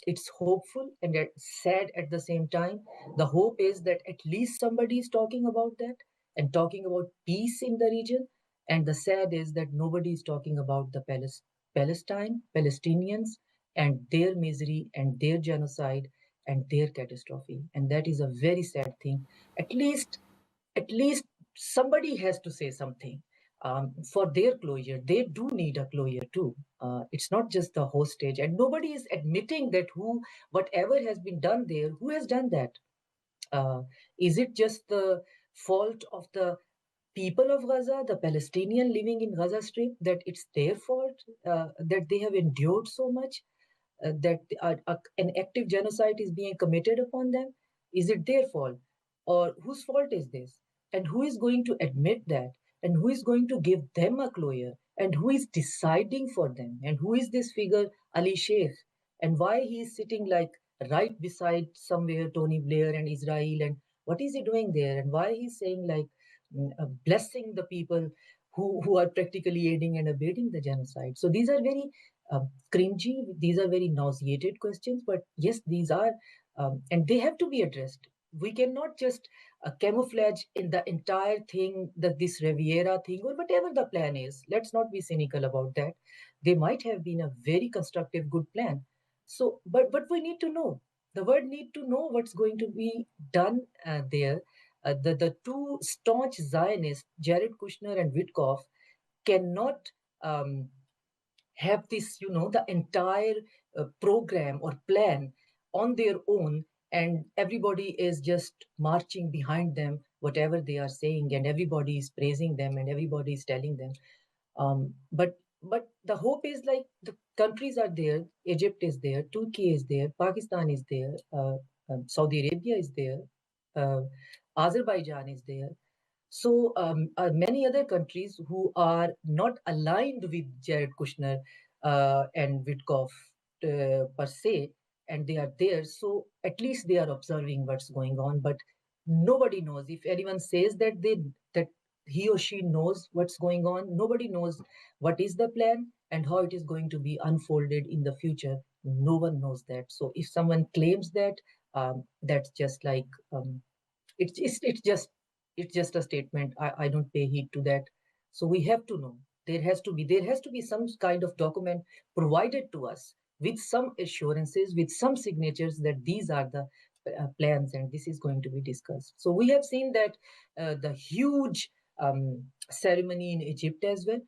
It's hopeful and sad at the same time. The hope is that at least somebody is talking about that and talking about peace in the region. And the sad is that nobody is talking about the Palestinians, and their misery and their genocide and their catastrophe. And that is a very sad thing. At least somebody has to say something for their closure. They do need a closure too. It's not just the hostage, and nobody is admitting that whatever has been done there, who has done that? Is it just the fault of the people of Gaza, the Palestinian living in Gaza Strip, that it's their fault that they have endured so much, that an active genocide is being committed upon them? Is it their fault? Or whose fault is this? And who is going to admit that? And who is going to give them a closure? And who is deciding for them? And who is this figure, Ali Sheikh? And why he is sitting like right beside somewhere Tony Blair and Israel? And what is he doing there? And why he's saying like blessing the people who are practically aiding and abetting the genocide? So these are very cringy. These are very nauseated questions, but yes, these are, and they have to be addressed. We cannot just camouflage in the entire thing, that this Riviera thing or whatever the plan is. Let's not be cynical about that. They might have been a very constructive, good plan. So, but we need to know. The world need to know what's going to be done there. The two staunch Zionists, Jared Kushner and Witkoff, cannot um, have this, the entire program or plan on their own, and everybody is just marching behind them, whatever they are saying, and everybody is praising them and everybody is telling them. But the hope is like the countries are there. Egypt is there, Turkey is there, Pakistan is there, Saudi Arabia is there, uh, Azerbaijan is there. So many other countries who are not aligned with Jared Kushner and Witkoff per se, and they are there. So at least they are observing what's going on. But nobody knows. If anyone says that he or she knows what's going on, nobody knows what is the plan and how it is going to be unfolded in the future. No one knows that. So if someone claims that, that's just like it's just a statement. I don't pay heed to that. So we have to know. There has to be some kind of document provided to us with some assurances, with some signatures that these are the plans and this is going to be discussed. So we have seen that the huge ceremony in Egypt as well.